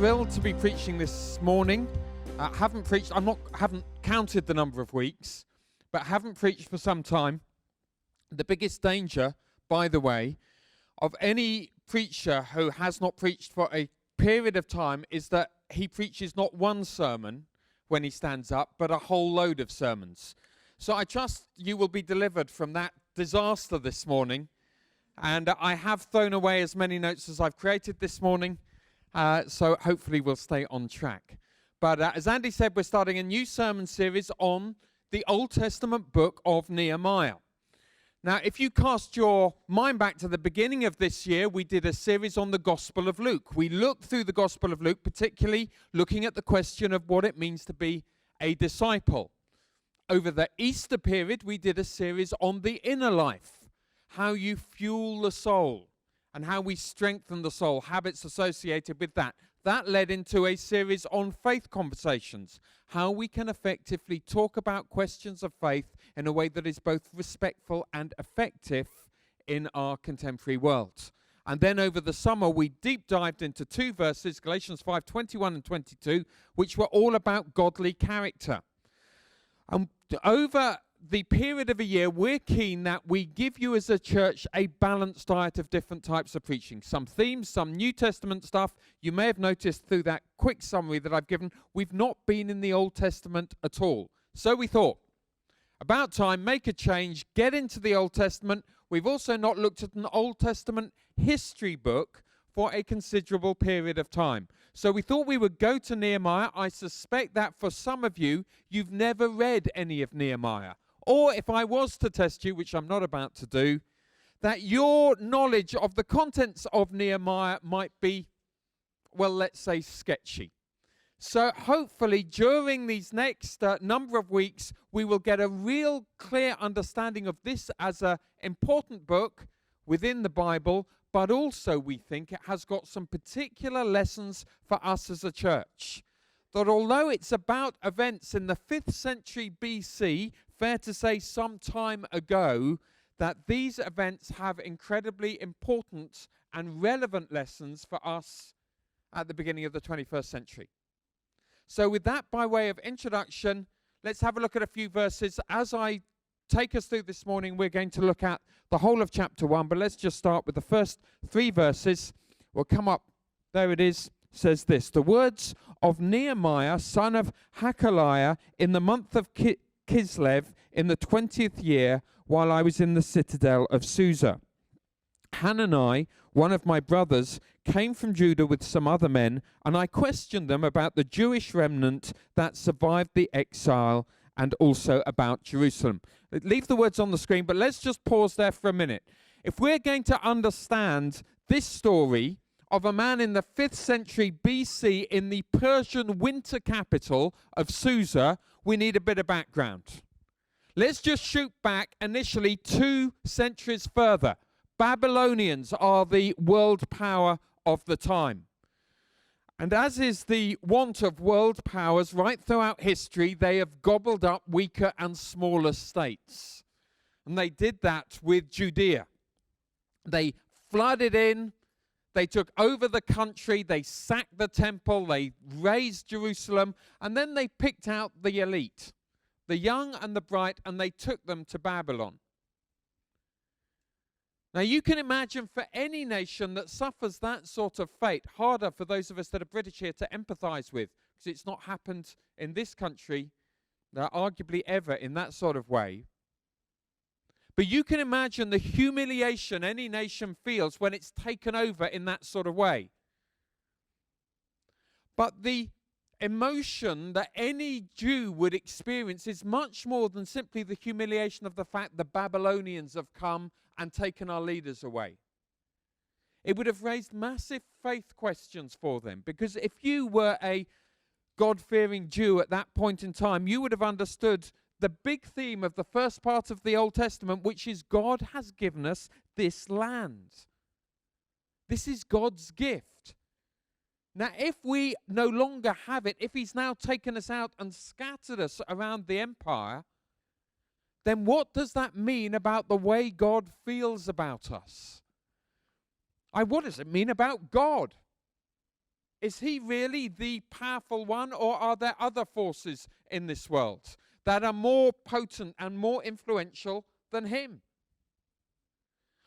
thrilled to be preaching this morning. Haven't counted the number of weeks, but haven't preached for some time. The biggest danger, by the way, of any preacher who has not preached for a period of time is that he preaches not one sermon when he stands up, but a whole load of sermons. So I trust you will be delivered from that disaster this morning. And I have thrown away as many notes as I've created this morning, so hopefully we'll stay on track. But as Andy said, we're starting a new sermon series on the Old Testament book of Nehemiah. Now, if you cast your mind back to the beginning of this year, we did a series on the Gospel of Luke. We looked through the Gospel of Luke, particularly looking at the question of what it means to be a disciple. Over the Easter period, we did a series on the inner life, how you fuel the soul and how we strengthen the soul, habits associated with that. That led into a series on faith conversations, how we can effectively talk about questions of faith in a way that is both respectful and effective in our contemporary world. And then over the summer, we deep dived into two verses, Galatians 5:21 and 22, which were all about godly character. And over the period of a year, we're keen that we give you as a church a balanced diet of different types of preaching. Some themes, some New Testament stuff. You may have noticed through that quick summary that I've given, we've not been in the Old Testament at all. So we thought, about time, make a change, get into the Old Testament. We've also not looked at an Old Testament history book for a considerable period of time. So we thought we would go to Nehemiah. I suspect that for some of you, you've never read any of Nehemiah. Or if I was to test you, which I'm not about to do, that your knowledge of the contents of Nehemiah might be, well, let's say sketchy. So hopefully during these next number of weeks, we will get a real clear understanding of this as an important book within the Bible, but also we think it has got some particular lessons for us as a church. That although it's about events in the 5th century BC, fair to say some time ago, that these events have incredibly important and relevant lessons for us at the beginning of the 21st century. So with that by way of introduction, let's have a look at a few verses. As I take us through this morning, we're going to look at the whole of chapter 1, but let's just start with the first 3 verses. We'll come up, there it is, says this: the words of Nehemiah, son of Hakaliah, in the month of Kislev, in the 20th year, while I was in the citadel of Susa. Hanani, one of my brothers, came from Judah with some other men, and I questioned them about the Jewish remnant that survived the exile and also about Jerusalem. Leave the words on the screen, but let's just pause there for a minute. If we're going to understand this story of a man in the 5th century BC in the Persian winter capital of Susa, we need a bit of background. Let's just shoot back initially 2 centuries further. Babylonians are the world power of the time. And as is the wont of world powers right throughout history, they have gobbled up weaker and smaller states. And they did that with Judea. They flooded in. They took over the country, they sacked the temple, they razed Jerusalem, and then they picked out the elite, the young and the bright, and they took them to Babylon. Now you can imagine for any nation that suffers that sort of fate, harder for those of us that are British here to empathize with, because it's not happened in this country, arguably ever in that sort of way. But you can imagine the humiliation any nation feels when it's taken over in that sort of way. But the emotion that any Jew would experience is much more than simply the humiliation of the fact the Babylonians have come and taken our leaders away. It would have raised massive faith questions for them, because if you were a God-fearing Jew at that point in time, you would have understood the big theme of the first part of the Old Testament, which is God has given us this land. This is God's gift. Now, if we no longer have it, if he's now taken us out and scattered us around the empire, then what does that mean about the way God feels about us? What does it mean about God? Is he really the powerful one, or are there other forces in this world that are more potent and more influential than him?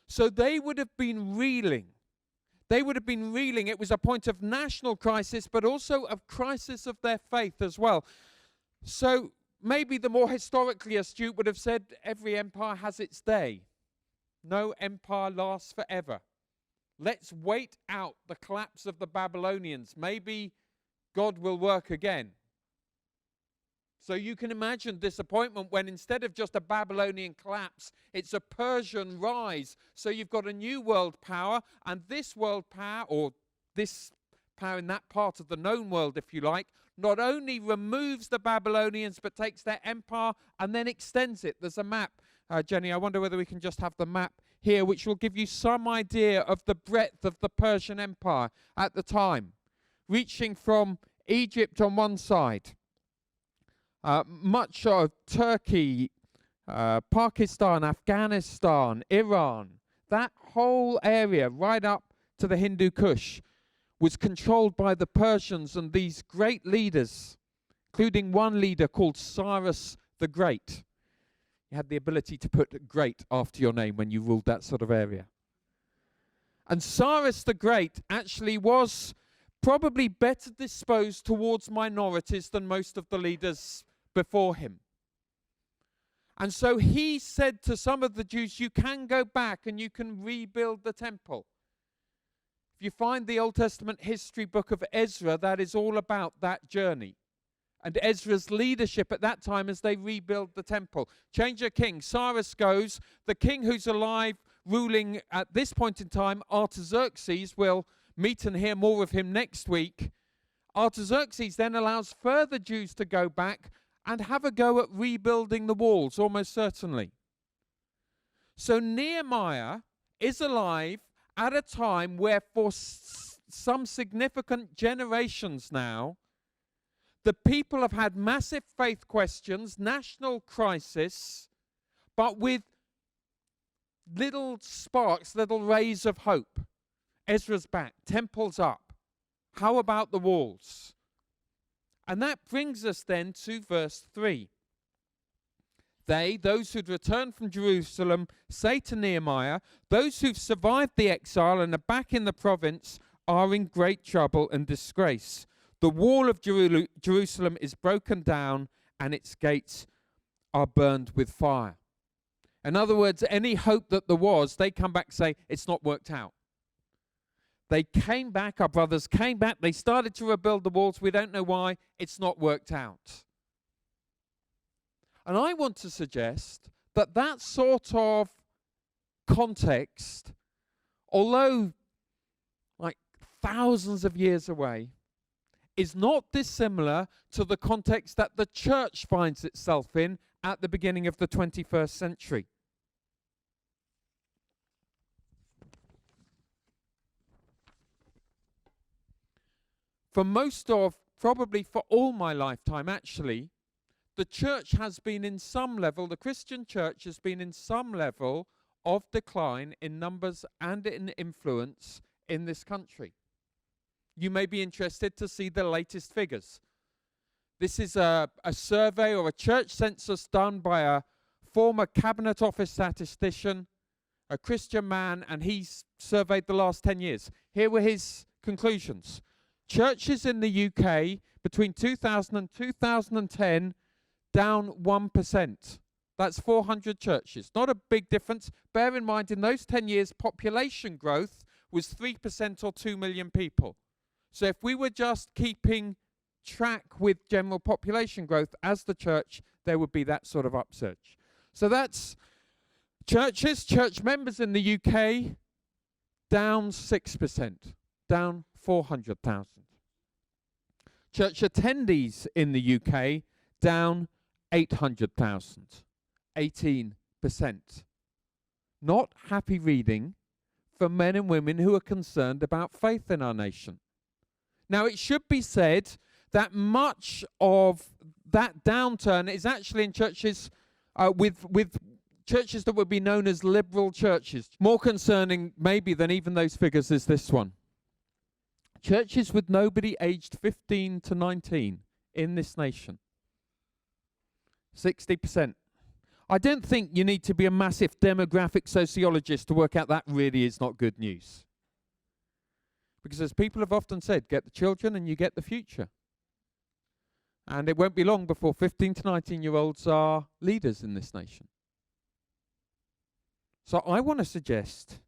So they would have been reeling. They would have been reeling. It was a point of national crisis, but also of crisis of their faith as well. So maybe the more historically astute would have said every empire has its day. No empire lasts forever. Let's wait out the collapse of the Babylonians. Maybe God will work again. So you can imagine disappointment when instead of just a Babylonian collapse, it's a Persian rise. So you've got a new world power, and this world power, or this power in that part of the known world, if you like, not only removes the Babylonians, but takes their empire and then extends it. There's a map. Jenny, I wonder whether we can just have the map here, which will give you some idea of the breadth of the Persian Empire at the time, reaching from Egypt on one side, much of Turkey, Pakistan, Afghanistan, Iran, that whole area right up to the Hindu Kush was controlled by the Persians and these great leaders, including one leader called Cyrus the Great. You had the ability to put great after your name when you ruled that sort of area. And Cyrus the Great actually was probably better disposed towards minorities than most of the leaders before him. And so he said to some of the Jews, you can go back and you can rebuild the temple. If you find the Old Testament history book of Ezra, that is all about that journey. And Ezra's leadership at that time as they rebuild the temple. Change of king. Cyrus goes. The king who's alive, ruling at this point in time, Artaxerxes, we'll meet and hear more of him next week. Artaxerxes then allows further Jews to go back and have a go at rebuilding the walls, almost certainly. So Nehemiah is alive at a time where for some significant generations now, the people have had massive faith questions, national crisis, but with little sparks, little rays of hope. Ezra's back, temple's up. How about the walls? And that brings us then to verse 3. They, those who'd returned from Jerusalem, say to Nehemiah, those who've survived the exile and are back in the province are in great trouble and disgrace. The wall of Jerusalem is broken down and its gates are burned with fire. In other words, any hope that there was, they come back and say, it's not worked out. They came back, our brothers came back, they started to rebuild the walls. We don't know why, it's not worked out. And I want to suggest that that sort of context, although like thousands of years away, is not dissimilar to the context that the church finds itself in at the beginning of the 21st century. For most of, probably for all my lifetime actually, the church has been in some level, the Christian church has been in some level of decline in numbers and in influence in this country. You may be interested to see the latest figures. This is a survey or a church census done by a former cabinet office statistician, a Christian man, and he's surveyed the last 10 years. Here were his conclusions. Churches in the UK between 2000 and 2010 down 1%. That's 400 churches. Not a big difference. Bear in mind, in those 10 years, population growth was 3% or 2 million people. So if we were just keeping track with general population growth as the church, there would be that sort of upsurge. So that's churches, church members in the UK, down 6%, down 400,000. Church attendees in the UK, down 800,000, 18%. Not happy reading for men and women who are concerned about faith in our nation. Now, it should be said that much of that downturn is actually in churches with churches that would be known as liberal churches. More concerning maybe than even those figures is this one. churches with nobody aged 15 to 19 in this nation. 60%. I don't think you need to be a massive demographic sociologist to work out that really is not good news. Because as people have often said, get the children and you get the future. And it won't be long before 15 to 19-year-olds are leaders in this nation. So I want to suggest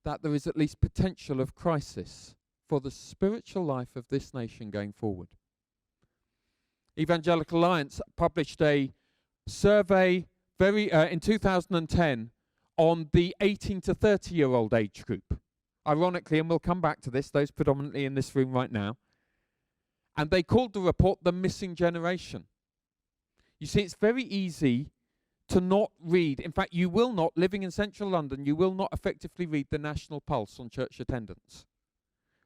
that there is at least potential of crisis for the spiritual life of this nation going forward. Evangelical Alliance published a survey in 2010 on the 18 to 30-year-old age group. Ironically, and we'll come back to this, those predominantly in this room right now. And they called the report the missing generation. You see, it's very easy to not read. In fact, you will not, living in central London, you will not effectively read the national pulse on church attendance.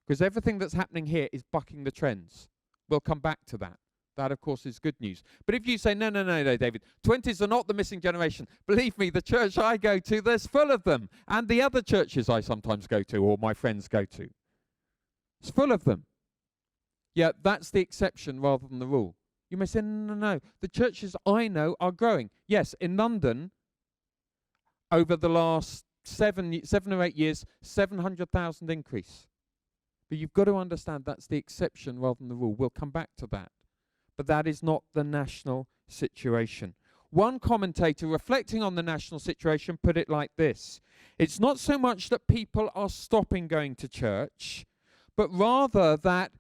Because everything that's happening here is bucking the trends. We'll come back to that. That, of course, is good news. But if you say, no, David, 20s are not the missing generation, believe me, the church I go to, there's full of them. And the other churches I sometimes go to or my friends go to. It's full of them. Yeah, that's the exception rather than the rule. You may say, no. The churches I know are growing. Yes, in London, over the last 7 or 8 years, 700,000 increase. But you've got to understand that's the exception rather than the rule. We'll come back to that. But that is not the national situation. One commentator reflecting on the national situation put it like this. It's not so much that people are stopping going to church, but rather that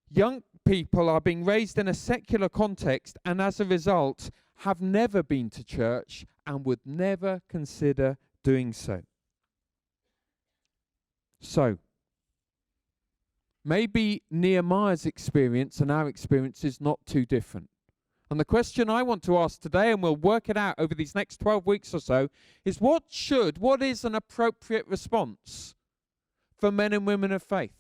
young people are being raised in a secular context and as a result have never been to church and would never consider doing so. So, maybe Nehemiah's experience and our experience is not too different. And the question I want to ask today, and we'll work it out over these next 12 weeks or so, is what is an appropriate response for men and women of faith?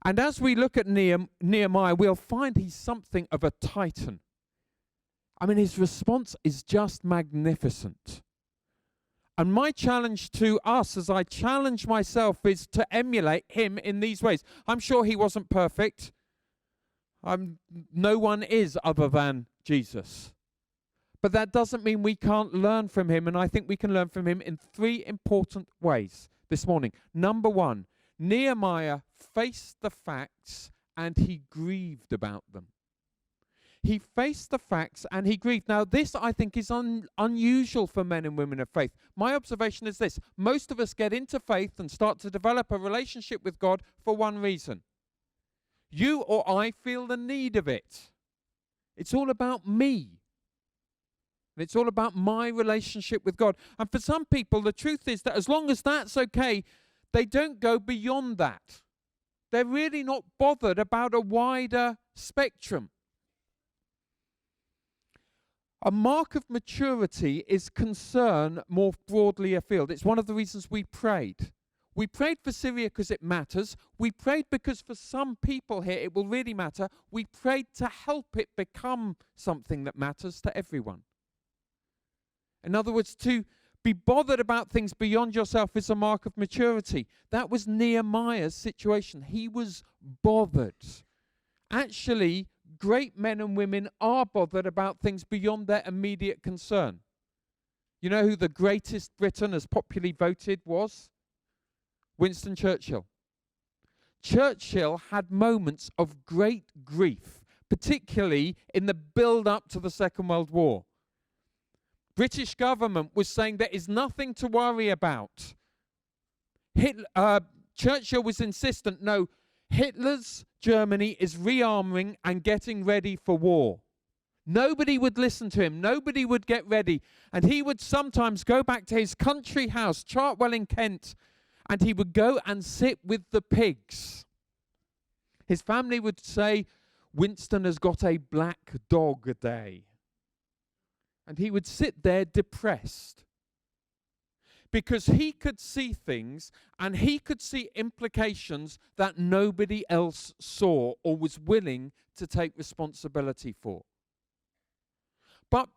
And as we look at Nehemiah, we'll find he's something of a titan. I mean, his response is just magnificent. And my challenge to us, as I challenge myself, is to emulate him in these ways. I'm sure he wasn't perfect. No one is other than Jesus. But that doesn't mean we can't learn from him, and I think we can learn from him in 3 important ways this morning. Number 1, Nehemiah faced the facts and he grieved about them. He faced the facts and he grieved. Now, this, I think, is unusual for men and women of faith. My observation is this. Most of us get into faith and start to develop a relationship with God for one reason. You or I feel the need of it. It's all about me. And it's all about my relationship with God. And for some people, the truth is that as long as that's okay, they don't go beyond that. They're really not bothered about a wider spectrum. A mark of maturity is concern more broadly afield. It's one of the reasons we prayed. We prayed for Syria because it matters. We prayed because for some people here it will really matter. We prayed to help it become something that matters to everyone. In other words, to be bothered about things beyond yourself is a mark of maturity. That was Nehemiah's situation. He was bothered. Actually, great men and women are bothered about things beyond their immediate concern. You know who the greatest Briton, as popularly voted, was? Winston Churchill. Churchill had moments of great grief, particularly in the build-up to the Second World War. British government was saying there is nothing to worry about. Churchill was insistent, no, Hitler's Germany is rearming and getting ready for war. Nobody would listen to him. Nobody would get ready. And he would sometimes go back to his country house, Chartwell in Kent, and he would go and sit with the pigs. His family would say, Winston has got a black dog day. And he would sit there depressed. Because he could see things and he could see implications that nobody else saw or was willing to take responsibility for. But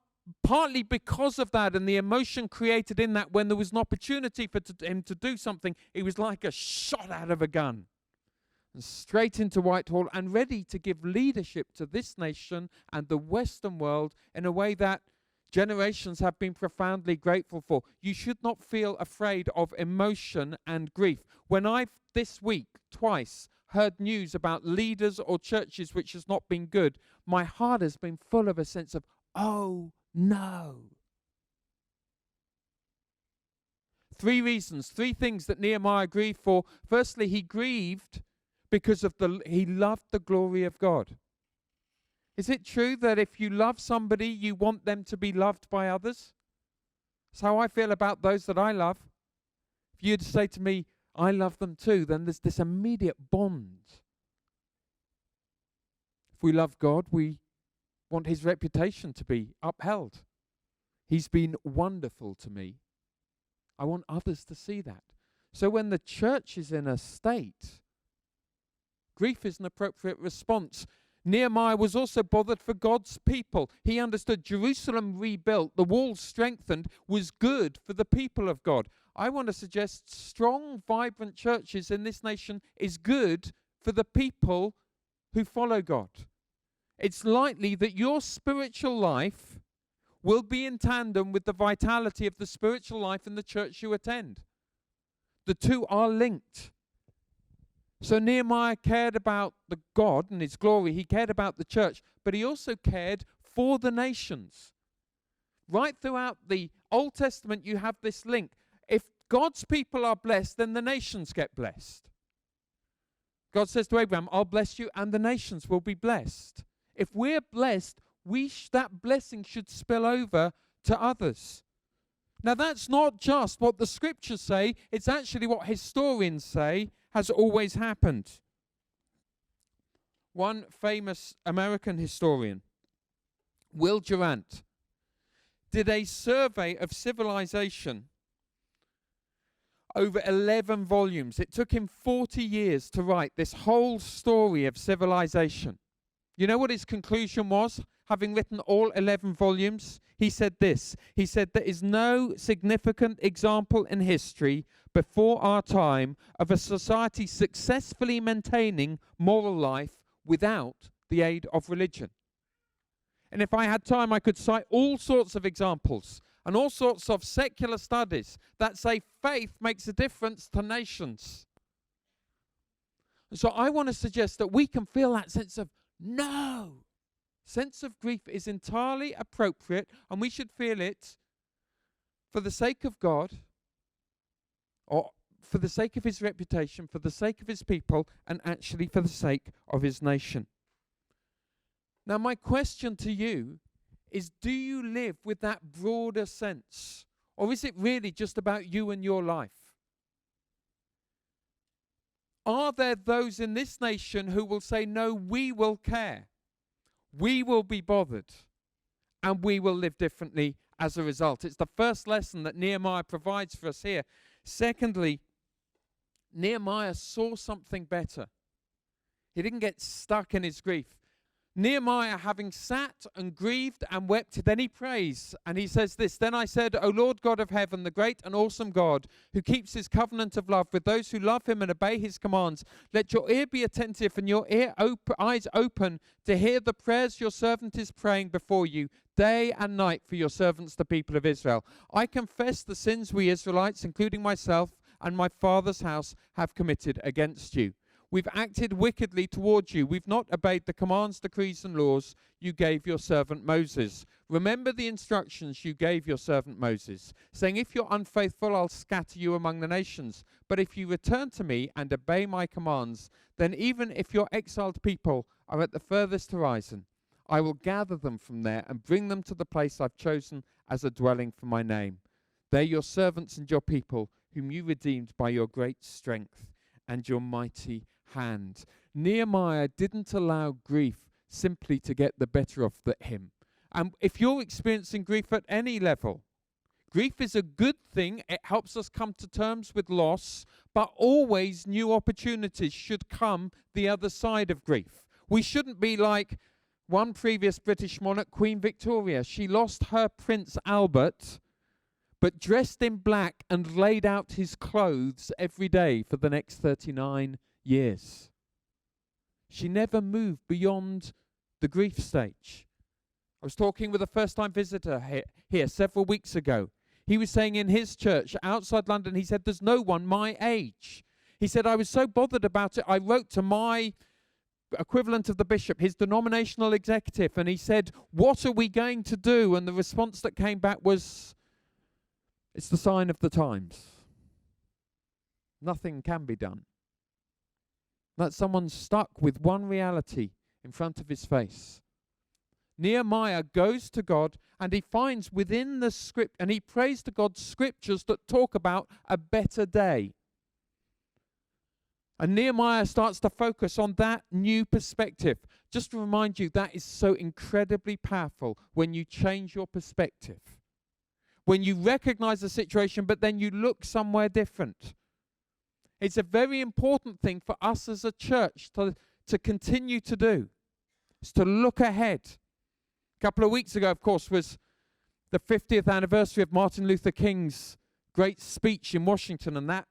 partly because of that and the emotion created in that, when there was an opportunity for him to do something, he was like a shot out of a gun. And straight into Whitehall and ready to give leadership to this nation and the Western world in a way that generations have been profoundly grateful for. You should not feel afraid of emotion and grief. When I've this week twice heard news about leaders or churches which has not been good, my heart has been full of a sense of, oh no. 3 reasons, 3 things that Nehemiah grieved for. Firstly, he grieved because he loved the glory of God. Is it true that if you love somebody, you want them to be loved by others? That's how I feel about those that I love. If you'd say to me, I love them too, then there's this immediate bond. If we love God, we want his reputation to be upheld. He's been wonderful to me. I want others to see that. So when the church is in a state, grief is an appropriate response. Nehemiah was also bothered for God's people. He understood Jerusalem rebuilt, the walls strengthened, was good for the people of God. I want to suggest strong, vibrant churches in this nation is good for the people who follow God. It's likely that your spiritual life will be in tandem with the vitality of the spiritual life in the church you attend. The two are linked. So Nehemiah cared about the God and his glory. He cared about the church, but he also cared for the nations. Right throughout the Old Testament, you have this link. If God's people are blessed, then the nations get blessed. God says to Abraham, I'll bless you and the nations will be blessed. If we're blessed, that blessing should spill over to others. Now that's not just what the scriptures say, it's actually what historians say has always happened. One famous American historian, Will Durant, did a survey of civilization over 11 volumes. It took him 40 years to write this whole story of civilization. You know what his conclusion was, having written all 11 volumes? He said this. He said, there is no significant example in history before our time of a society successfully maintaining moral life without the aid of religion. And if I had time, I could cite all sorts of examples and all sorts of secular studies that say faith makes a difference to nations. And so I want to suggest that we can feel that sense of no. Sense of grief is entirely appropriate, and we should feel it for the sake of God, or for the sake of his reputation, for the sake of his people, and actually for the sake of his nation. Now, my question to you is, do you live with that broader sense? Or is it really just about you and your life? Are there those in this nation who will say, no, we will care, we will be bothered, and we will live differently as a result? It's the first lesson that Nehemiah provides for us here. Secondly, Nehemiah saw something better. He didn't get stuck in his grief. Nehemiah, having sat and grieved and wept, then he prays, and he says this, then I said, O Lord God of heaven, the great and awesome God, who keeps his covenant of love with those who love him and obey his commands, let your ear be attentive and your eyes open to hear the prayers your servant is praying before you, day and night for your servants, the people of Israel. I confess the sins we Israelites, including myself and my father's house, have committed against you. We've acted wickedly towards you. We've not obeyed the commands, decrees, and laws you gave your servant Moses. Remember the instructions you gave your servant Moses, saying, if you're unfaithful, I'll scatter you among the nations. But if you return to me and obey my commands, then even if your exiled people are at the furthest horizon, I will gather them from there and bring them to the place I've chosen as a dwelling for my name. They're your servants and your people, whom you redeemed by your great strength and your mighty hand. Nehemiah didn't allow grief simply to get the better of him. And if you're experiencing grief at any level, grief is a good thing. It helps us come to terms with loss, but always new opportunities should come the other side of grief. We shouldn't be like, one previous British monarch, Queen Victoria. She lost her Prince Albert, but dressed in black and laid out his clothes every day for the next 39 years. She never moved beyond the grief stage. I was talking with a first-time visitor here several weeks ago. He was saying in his church outside London, he said, there's no one my age. He said, I was so bothered about it, I wrote to my equivalent of the bishop, his denominational executive, and he said, what are we going to do? And the response that came back was, it's the sign of the times. Nothing can be done. That someone's stuck with one reality in front of his face. Nehemiah goes to God and he finds within the script, and he prays to God scriptures that talk about a better day. And Nehemiah starts to focus on that new perspective. Just to remind you, that is so incredibly powerful when you change your perspective. When you recognize the situation, but then you look somewhere different. It's a very important thing for us as a church to continue to do. It's to look ahead. A couple of weeks ago, of course, was the 50th anniversary of Martin Luther King's great speech in Washington and that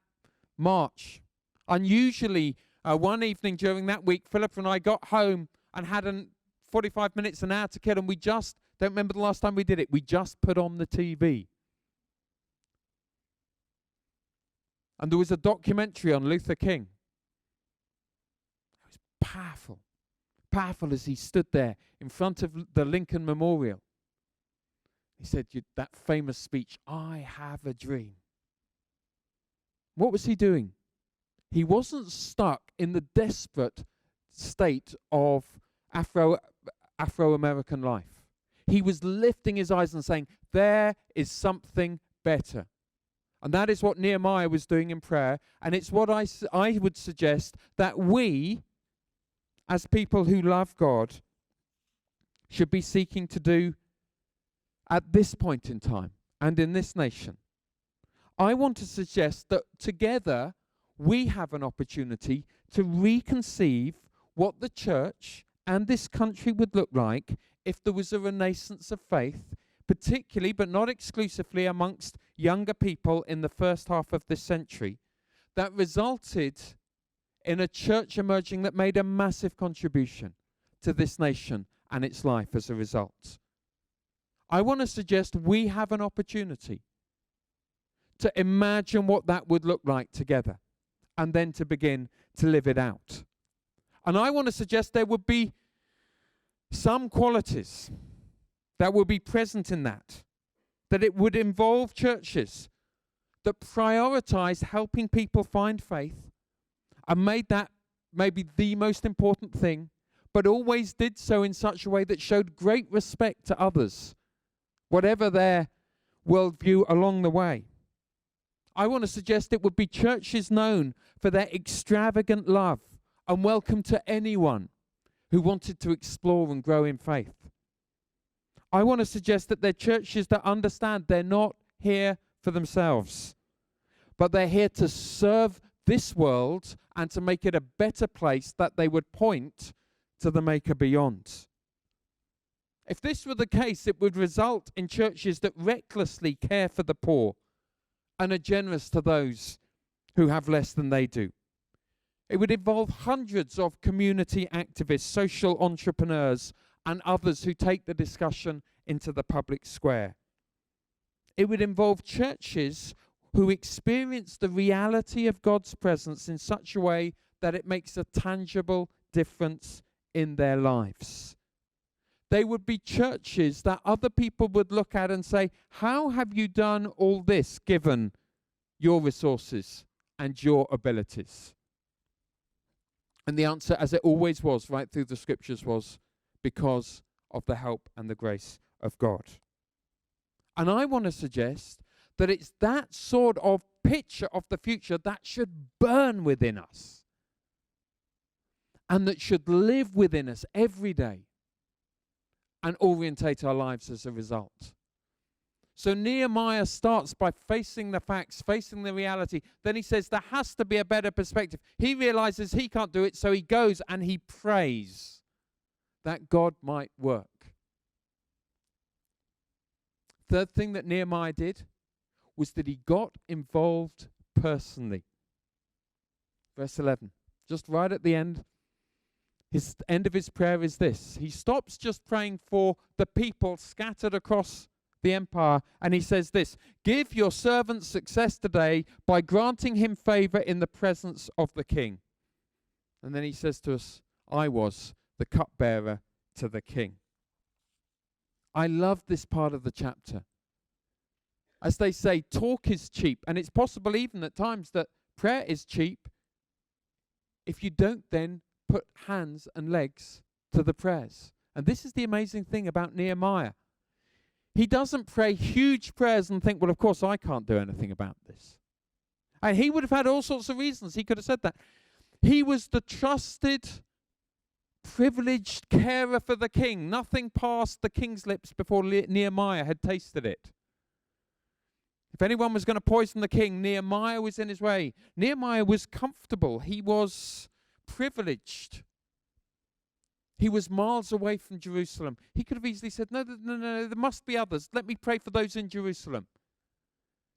march. Unusually, one evening during that week, Philip and I got home and had 45 minutes, an hour to kill, and we just, don't remember the last time we did it, we just put on the TV. And there was a documentary on Luther King. It was powerful. Powerful as he stood there in front of the Lincoln Memorial. He said that famous speech, I have a dream. What was he doing? He wasn't stuck in the desperate state of Afro-American life. He was lifting his eyes and saying, there is something better. And that is what Nehemiah was doing in prayer. And it's what I would suggest that we, as people who love God, should be seeking to do at this point in time and in this nation. I want to suggest that together we have an opportunity to reconceive what the church and this country would look like if there was a renaissance of faith, particularly but not exclusively amongst younger people in the first half of this century, that resulted in a church emerging that made a massive contribution to this nation and its life as a result. I want to suggest we have an opportunity to imagine what that would look like together and then to begin to live it out. And I want to suggest there would be some qualities that would be present in that it would involve churches that prioritize helping people find faith and made that maybe the most important thing, but always did so in such a way that showed great respect to others, whatever their worldview along the way. I want to suggest it would be churches known for their extravagant love and welcome to anyone who wanted to explore and grow in faith. I want to suggest that they're churches that understand they're not here for themselves, but they're here to serve this world and to make it a better place, that they would point to the Maker beyond. If this were the case, it would result in churches that recklessly care for the poor and are generous to those who have less than they do. It would involve hundreds of community activists, social entrepreneurs, and others who take the discussion into the public square. It would involve churches who experience the reality of God's presence in such a way that it makes a tangible difference in their lives. They would be churches that other people would look at and say, how have you done all this given your resources and your abilities? And the answer, as it always was right through the scriptures, was because of the help and the grace of God. And I want to suggest that it's that sort of picture of the future that should burn within us and that should live within us every day and orientate our lives as a result. So Nehemiah starts by facing the facts, facing the reality. Then he says there has to be a better perspective. He realizes he can't do it, so he goes and he prays that God might work. Third thing that Nehemiah did was that he got involved personally. Verse 11, just right at the end, his end of his prayer is this. He stops just praying for the people scattered across the empire, and he says this: give your servant success today by granting him favor in the presence of the king. And then he says to us, I was the cupbearer to the king. I love this part of the chapter. As they say, talk is cheap, and it's possible even at times that prayer is cheap if you don't then put hands and legs to the prayers. And this is the amazing thing about Nehemiah. He doesn't pray huge prayers and think, well, of course, I can't do anything about this. And he would have had all sorts of reasons. He could have said that. He was the trusted, privileged carer for the king. Nothing passed the king's lips before Nehemiah had tasted it. If anyone was going to poison the king, Nehemiah was in his way. Nehemiah was comfortable. He was privileged. He was miles away from Jerusalem. He could have easily said, no, there must be others. Let me pray for those in Jerusalem.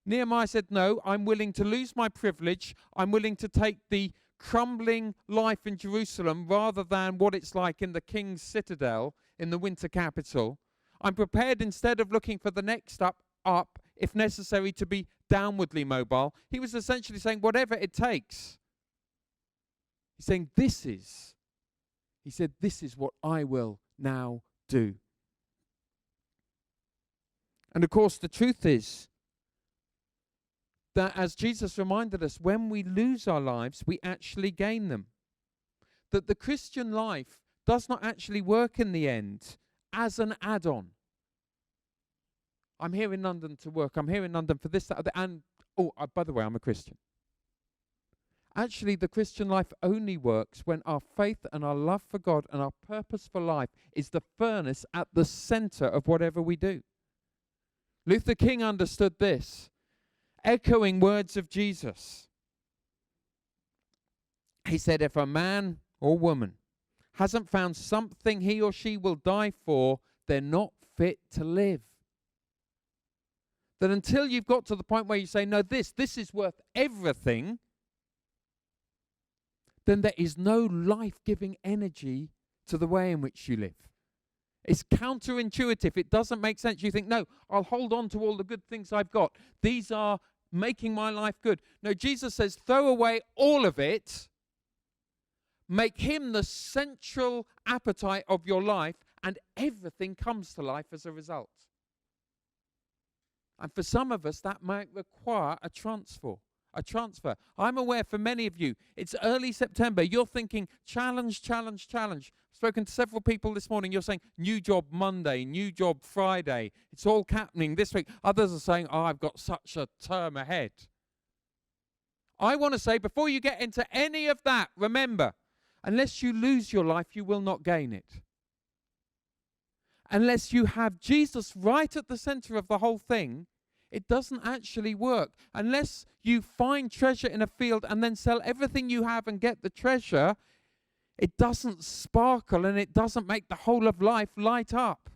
Nehemiah said, no, I'm willing to lose my privilege. I'm willing to take the crumbling life in Jerusalem rather than what it's like in the king's citadel in the winter capital. I'm prepared, instead of looking for the next up, if necessary, to be downwardly mobile. He was essentially saying, whatever it takes. He's saying, this is what I will now do. And of course, the truth is that, as Jesus reminded us, when we lose our lives, we actually gain them. That the Christian life does not actually work in the end as an add-on. I'm here in London to work. I'm here in London for this, that, and by the way, I'm a Christian. Actually, the Christian life only works when our faith and our love for God and our purpose for life is the furnace at the center of whatever we do. Luther King understood this, echoing words of Jesus. He said, if a man or woman hasn't found something he or she will die for, they're not fit to live. That until you've got to the point where you say, no, this is worth everything, then there is no life-giving energy to the way in which you live. It's counterintuitive. It doesn't make sense. You think, no, I'll hold on to all the good things I've got. These are making my life good. No, Jesus says, throw away all of it. Make him the central appetite of your life, and everything comes to life as a result. And for some of us, that might require a transfer. I'm aware for many of you, it's early September. You're thinking, challenge. I've spoken to several people this morning. You're saying, new job Monday, new job Friday. It's all happening this week. Others are saying, I've got such a term ahead. I want to say, before you get into any of that, remember, unless you lose your life, you will not gain it. Unless you have Jesus right at the center of the whole thing, it doesn't actually work. Unless you find treasure in a field and then sell everything you have and get the treasure, it doesn't sparkle and it doesn't make the whole of life light up.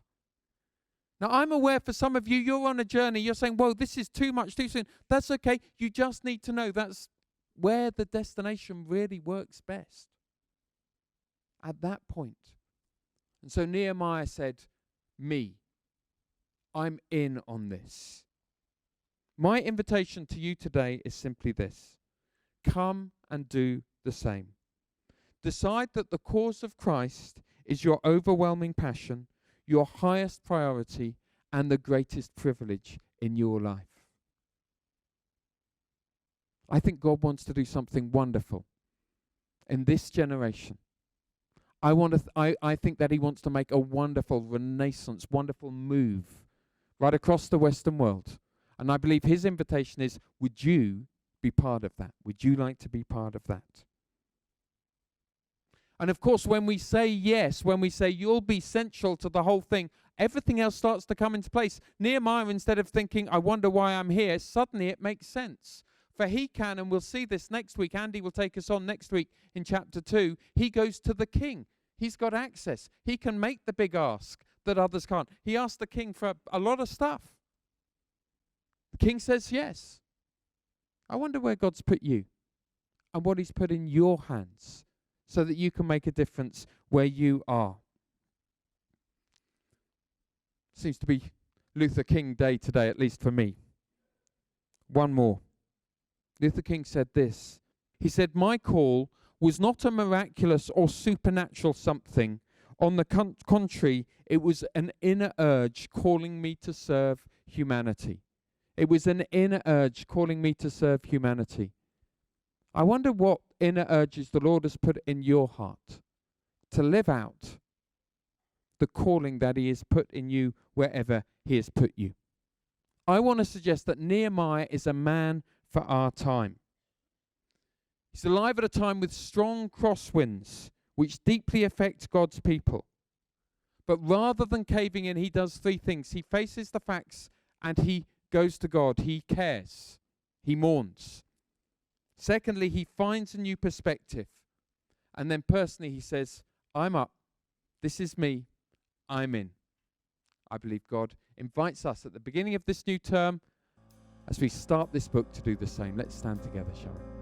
Now, I'm aware for some of you, you're on a journey. You're saying, whoa, this is too much too soon. That's okay. You just need to know that's where the destination really works best. At that point. And so Nehemiah said, I'm in on this. My invitation to you today is simply this. Come and do the same. Decide that the cause of Christ is your overwhelming passion, your highest priority, and the greatest privilege in your life. I think God wants to do something wonderful in this generation. I think that he wants to make a wonderful renaissance, wonderful move right across the Western world. And I believe his invitation is, would you be part of that? Would you like to be part of that? And of course, when we say yes, when we say you'll be central to the whole thing, everything else starts to come into place. Nehemiah, instead of thinking, I wonder why I'm here, suddenly it makes sense. For he can, and we'll see this next week, Andy will take us on next week in chapter 2, he goes to the king. He's got access. He can make the big ask that others can't. He asked the king for a lot of stuff. The king says yes. I wonder where God's put you and what he's put in your hands so that you can make a difference where you are. Seems to be Luther King Day today, at least for me. One more. Luther King said this. He said, my call was not a miraculous or supernatural something. On the contrary, it was an inner urge calling me to serve humanity. It was an inner urge calling me to serve humanity. I wonder what inner urges the Lord has put in your heart to live out the calling that he has put in you wherever he has put you. I want to suggest that Nehemiah is a man for our time. He's alive at a time with strong crosswinds which deeply affect God's people. But rather than caving in, he does three things. He faces the facts and he goes to God. He cares. He mourns. Secondly, he finds a new perspective. And then personally, he says, I'm up. This is me. I'm in. I believe God invites us at the beginning of this new term as we start this book to do the same. Let's stand together, shall we?